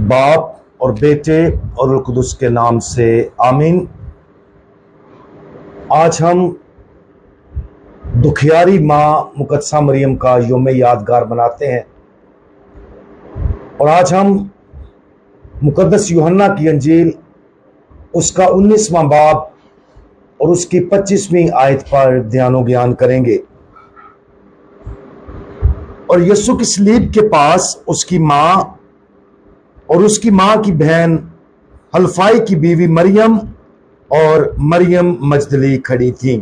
बाप और बेटे और रूह कुदुस के नाम से आमीन। आज हम दुखियारी माँ मुकद्दसा मरियम का यौम यादगार मनाते हैं और आज हम मुकद्दस यूहन्ना की अंजील उसका 19वां बाब और उसकी 25वीं आयत पर ध्यानो ज्ञान करेंगे। और यीशु की सलीब के पास उसकी माँ और उसकी माँ की बहन हल्फाई की बीवी मरियम और मरियम मजदली खड़ी थीं।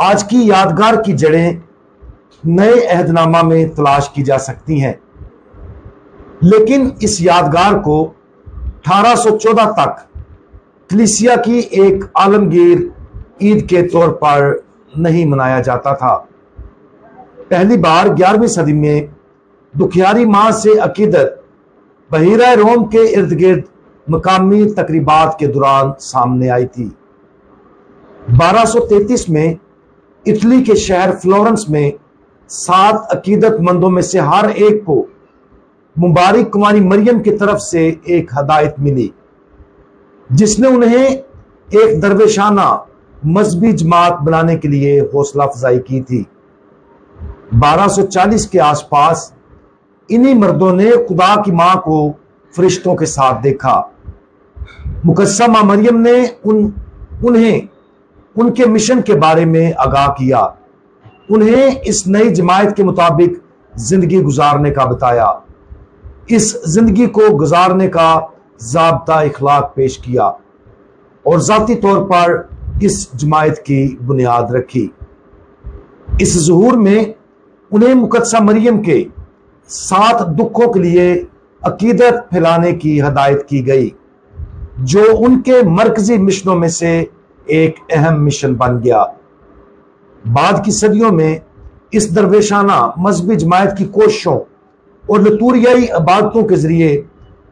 आज की यादगार की जड़ें नए अहदनामा में तलाश की जा सकती हैं, लेकिन इस यादगार को 1814 तक कलीसिया की एक आलमगीर ईद के तौर पर नहीं मनाया जाता था। पहली बार 11वीं सदी में दुखियारी माँ से अकीदत बहीरा रोम के इर्द गिर्द मकामी तकरीबात के दौरान सामने आई थी। 1233 में इटली के शहर फ्लोरेंस में 7 अकीदतमंदों में से हर एक को मुबारक कुमारी मरियम की तरफ से एक हदायत मिली, जिसने उन्हें एक दरवेशाना मजहबी जमात बनाने के लिए हौसला अफजाई की थी। 1240 के आसपास इन्हीं मर्दों ने खुदा की मां को फरिश्तों के साथ देखा। मुकद्दसा मां मरियम ने उन्हें उनके मिशन के बारे में आगाह किया, उन्हें इस नई जमायत के मुताबिक जिंदगी गुजारने का बताया, इस जिंदगी को गुजारने का ज़ाब्ता इखलाक पेश किया और जाती तौर पर इस जमायत की बुनियाद रखी। इस ज़ुहूर में उन्हें मुकद्दसा मरियम के 7 दुखों के लिए अकीदत फैलाने की हदायत की गई, जो उनके मरकजी मिशनों में से एक अहम मिशन बन गया। बाद की सदियों में इस दरवेशाना मजहबी जमायत की कोशिशों और लतूरियाई इबादतों के जरिए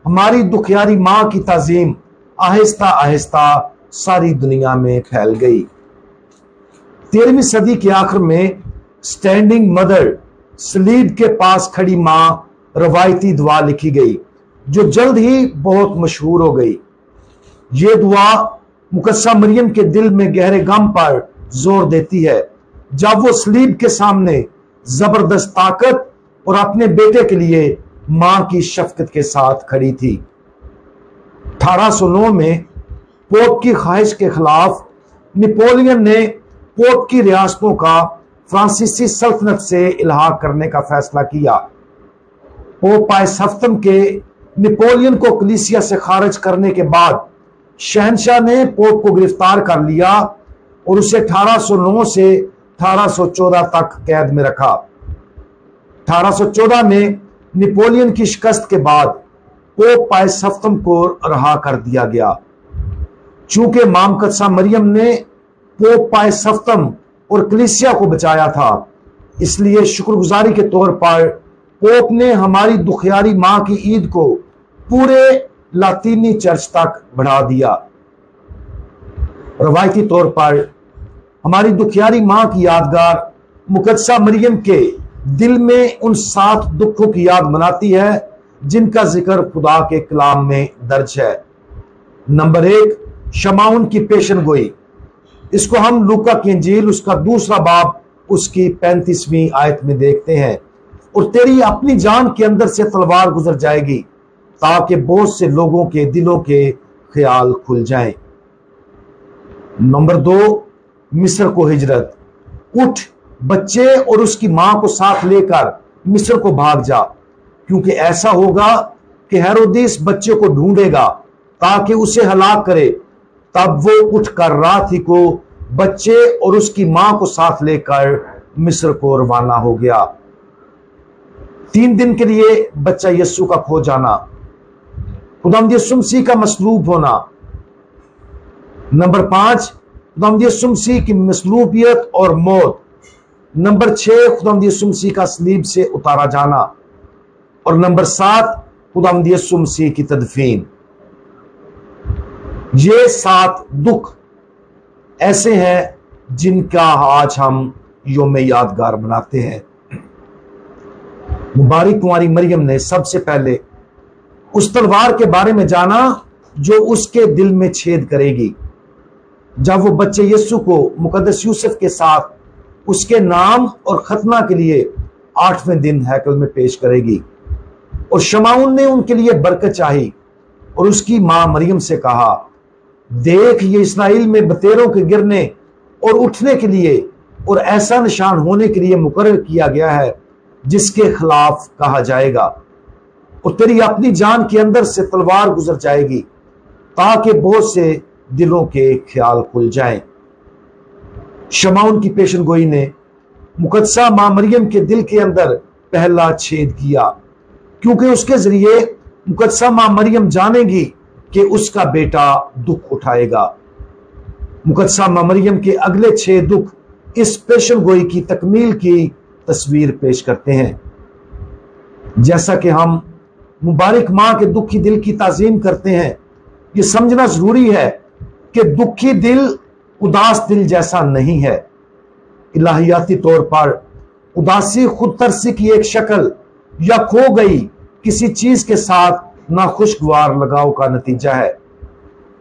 हमारी दुखियारी माँ की ताजीम आहिस्ता आहिस्ता सारी दुनिया में फैल गई। 13वीं सदी के आखिर में स्टैंडिंग मदर सलीब के पास खड़ी माँ रवायती दुआ लिखी गई, जो जल्द ही बहुत मशहूर हो गई। ये दुआ मुकद्दसा मरियम के दिल में गहरे गम पर जोर देती है, जब वो सलीब के सामने जबरदस्त ताकत और अपने बेटे के लिए मां की शफकत के साथ खड़ी थी। 1809 में पोप की ख्वाहिश के खिलाफ नेपोलियन ने पोप की रियासतों का फ्रांसीसी सल्तनत से इल्हाक करने का फैसला किया। पोप पायस सप्तम के नेपोलियन को कलीसिया से खारिज करने के बाद शहंशाह ने पोप को गिरफ्तार कर लिया और उसे 1809 से 1814 तक कैद में रखा। 1814 में नेपोलियन की शिकस्त के बाद पोप पायस सप्तम को रहा कर दिया गया। चूंकि मां मुकद्दसा मरियम ने पोप पायस सप्तम और कलीसिया को बचाया था, इसलिए शुक्रगुजारी के तौर पर पोप ने हमारी दुखियारी मां की ईद को पूरे लातीनी चर्च तक बढ़ा दिया। रवायती तौर पर हमारी दुखियारी मां की यादगार मुकद्दसा मरियम के दिल में उन 7 दुखों की याद मनाती है जिनका जिक्र खुदा के कलाम में दर्ज है। नंबर 1, शमाउन की पेशन गोई। इसको हम लूका की इंजील उसका 2वां बाब उसकी 35वीं आयत में देखते हैं। और तेरी अपनी जान के अंदर से तलवार गुजर जाएगी, ताकि बहुत से लोगों के दिलों के ख्याल खुल जाएं। नंबर 2, मिस्र को हिजरत। उठ, बच्चे और उसकी मां को साथ लेकर मिस्र को भाग जा, क्योंकि ऐसा होगा कि हेरोदेस बच्चे को ढूंढेगा ताकि उसे हलाक करे। तब वो उठकर रात ही को बच्चे और उसकी मां को साथ लेकर मिस्र को रवाना हो गया। 3 दिन के लिए बच्चा यीशु का खो जाना, खुदावंद यीशु मसीह का मसलूब होना। नंबर 5, खुदावंद यीशु मसीह की मसलूबियत और मौत। नंबर 6, खुदावंद यीशु मसीह का सलीब से उतारा जाना। और नंबर 7, खुदावंद यीशु मसीह की तदफीन। ये 7 दुख ऐसे हैं जिनका आज हम यौम यादगार मनाते हैं। मुबारक कुंवारी मरियम ने सबसे पहले उस तलवार के बारे में जाना जो उसके दिल में छेद करेगी। जब वो बच्चे यीशु को मुकद्दस यूसुफ के साथ उसके नाम और खतना के लिए 8वें दिन हैकल में पेश करेगी, और शमाउन ने उनके लिए बरकत चाही और उसकी मां मरियम से कहा, देख ये इसराइल में बतेरों के गिरने और उठने के लिए और ऐसा निशान होने के लिए मुकर्रर किया गया है जिसके खिलाफ कहा जाएगा, और तेरी अपनी जान के अंदर से तलवार गुजर जाएगी ताकि बहुत से दिलों के ख्याल खुल जाएं। शमाउन की पेशनगोई ने मुकद्दसा मां मरियम के दिल के अंदर पहला छेद किया, क्योंकि उसके जरिए मुकद्दसा मां मरियम जानेगी कि उसका बेटा दुख उठाएगा। मुकद्दसा मां मरियम के अगले 6 दुख इस पेशनगोई की तकमील की तस्वीर पेश करते हैं। जैसा कि हम मुबारक मां के दुखी दिल की ताजीम करते हैं, ये समझना जरूरी है कि दुखी दिल उदास दिल जैसा नहीं है। इलाहियाती तौर पर उदासी खुद तरसी की एक शक्ल या खो गई किसी चीज के साथ नाखुशगवार लगाव का नतीजा है।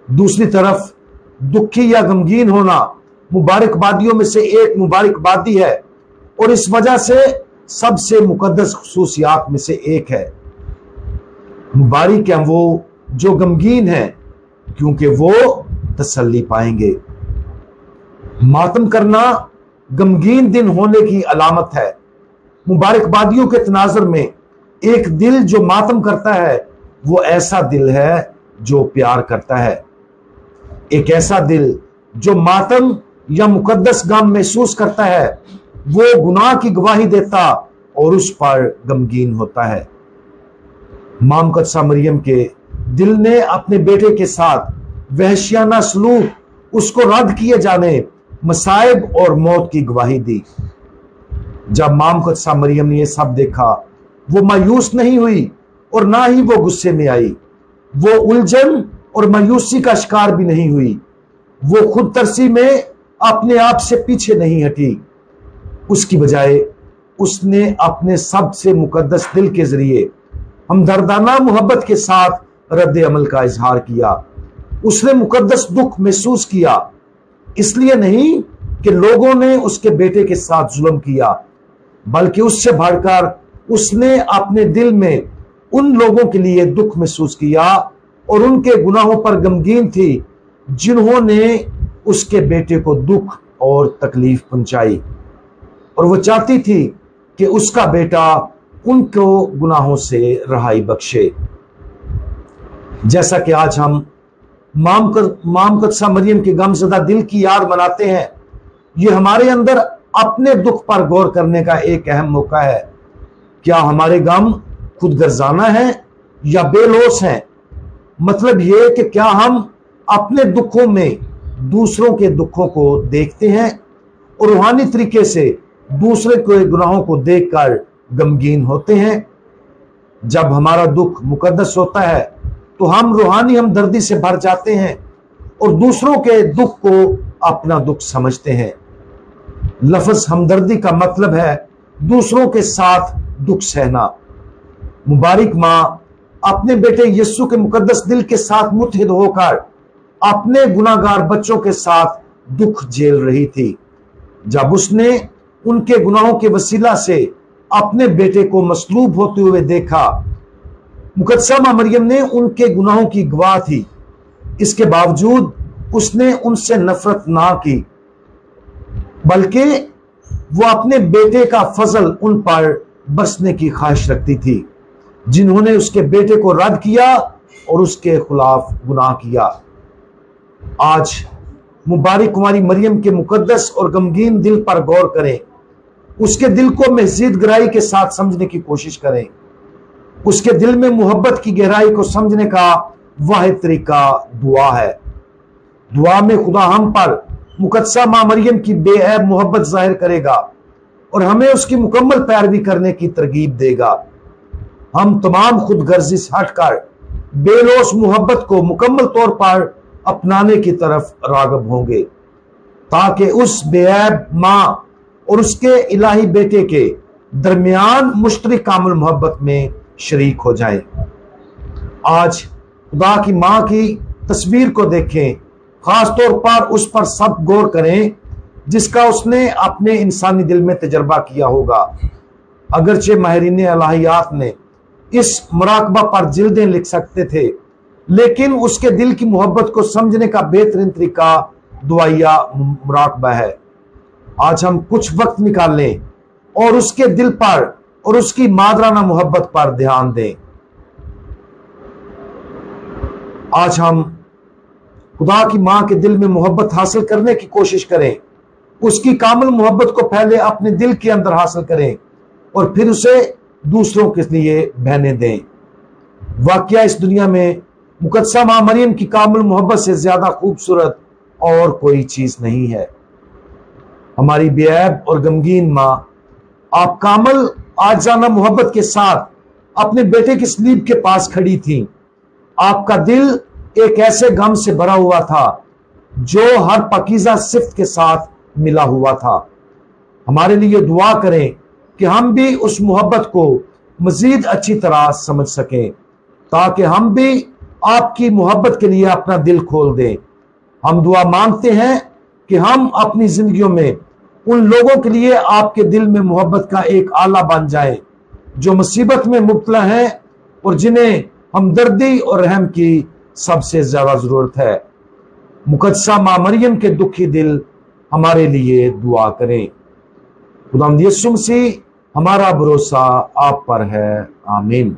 दूसरी तरफ दुखी या गमगीन होना मुबारकबादियों में से एक मुबारकबादी है और इस वजह से सबसे मुकद्दस खुसूसियात में से एक है। मुबारक हैं वो जो गमगीन हैं, क्योंकि वो तसल्ली पाएंगे। मातम करना गमगीन दिन होने की अलामत है। मुबारकबादियों के तनाजुर में एक दिल जो मातम करता है वो ऐसा दिल है जो प्यार करता है। एक ऐसा दिल जो मातम या मुकद्दस गम महसूस करता है वो गुनाह की गवाही देता और उस पर गमगीन होता है। मां मुकद्दसा मरियम के दिल ने अपने बेटे के साथ वहशियाना सलूक उसको रद्द किए जाने, मसाइब और मौत की गवाही दी। जब मां मुकद्दसा मरियम ने यह सब देखा, वो मायूस नहीं हुई और ना ही वो गुस्से में आई। वो उलझन और मायूसी का शिकार भी नहीं हुई। वो खुद तरसी में अपने आप से पीछे नहीं हटी। उसकी बजाय उसने अपने सबसे मुकद्दस दिल के जरिए हमदर्दाना मोहब्बत के साथ रद्द अमल का इजहार किया। उसने मुकद्दस दुख महसूस किया, इसलिए नहीं कि लोगों ने उसके बेटे के साथ जुल्म किया, बल्कि उससे बढ़कर उसने अपने दिल में उन लोगों के लिए दुख महसूस किया और उनके गुनाहों पर गमगीन थी जिन्होंने उसके बेटे को दुख और तकलीफ पहुंचाई, और वो चाहती थी कि उसका बेटा उनको गुनाहों से रहाई बख्शे। जैसा कि आज हम मां मुकद्दसा मरियम के गमज़दा दिल की याद मनाते हैं, ये हमारे अंदर अपने दुख पर गौर करने का एक अहम मौका है। क्या हमारे गम खुद गर्जाना है या बेलोस हैं? मतलब ये कि क्या हम अपने दुखों में दूसरों के दुखों को देखते हैं और रूहानी तरीके से दूसरे के गुनाहों को देखकर गमगीन होते हैं। जब हमारा दुख मुकद्दस होता है तो हम रूहानी हमदर्दी से भर जाते हैं और दूसरों के दुख को अपना दुख समझते हैं। लफ्ज हमदर्दी का मतलब है दूसरों के साथ दुख सहना। मुबारक मां अपने बेटे यीशु के मुकद्दस दिल के साथ मुत्हिद होकर अपने गुनाहगार बच्चों के साथ दुख झेल रही थी। जब उसने उनके गुनाहों के वसीला से अपने बेटे को मसलूब होते हुए देखा, मुकद्दसा मां मरियम ने उनके गुनाहों की गवाह थी, इसके बावजूद उसने उनसे नफरत ना की, बल्कि वो अपने बेटे का फजल उन पर बरसने की ख्वाहिश रखती थी जिन्होंने उसके बेटे को रद्द किया और उसके खिलाफ गुनाह किया। आज मुबारक कुंवारी मरियम के मुकद्दस और गमगीन दिल पर गौर करें, उसके दिल को मज़ीद गहराई के साथ समझने की कोशिश करें। उसके दिल में मोहब्बत की गहराई को समझने का वाहिद तरीका दुआ है। दुआ में खुदा हम पर मुकद्दसा मां मरियम की बेऐब मोहब्बत जाहिर करेगा और हमें उसकी मुकम्मल पैरवी करने की तरगीब देगा। हम तमाम खुदगर्जी से हटकर बेलोस मोहब्बत को मुकम्मल तौर पर अपनाने की तरफ रागब होंगे, ताकि उस बेऐब मां और उसके इलाही बेटे के दरमियान मुश्तरक कामिल मोहब्बत में शरीक हो जाएं। आज खुदा की माँ की तस्वीर को देखें, खास तौर पर उस पर सब गौर करें जिसका उसने अपने इंसानी दिल में तजर्बा किया होगा। अगरचे माहिरीन अलहियात ने इस मुराकबा पर जिल्दें लिख सकते थे, लेकिन उसके दिल की मोहब्बत को समझने का बेहतरीन तरीका दुआया मुराकबा है। आज हम कुछ वक्त निकाल लें और उसके दिल पर और उसकी मादराना मोहब्बत पर ध्यान दें। आज हम खुदा की माँ के दिल में मोहब्बत हासिल करने की कोशिश करें, उसकी कामिल मोहब्बत को पहले अपने दिल के अंदर हासिल करें और फिर उसे दूसरों के लिए बहने दें। वाकया इस दुनिया में मुकद्दसा माँ मरियम की कामिल मोहब्बत से ज्यादा खूबसूरत और कोई चीज नहीं है। हमारी बेऐब और गमगीन माँ, आप कामिल आजाना मोहब्बत के साथ अपने बेटे की सलीब के पास खड़ी थी। आपका दिल एक ऐसे गम से भरा हुआ था जो हर पकीज़ा सिफ्त के साथ मिला हुआ था। हमारे लिए दुआ करें कि हम भी उस मोहब्बत को मजीद अच्छी तरह समझ सकें, ताकि हम भी आपकी मोहब्बत के लिए अपना दिल खोल दें। हम दुआ मांगते हैं कि हम अपनी जिंदगियों में उन लोगों के लिए आपके दिल में मोहब्बत का एक आला बन जाए जो मुसीबत में मुब्तला हैं और जिन्हें हमदर्दी और रहम की सबसे ज्यादा जरूरत है। मुकद्दसा माँ मरियम के दुखी दिल हमारे लिए दुआ करें। खुदावंद यीशु मसीह, हमारा भरोसा आप पर है। आमीन।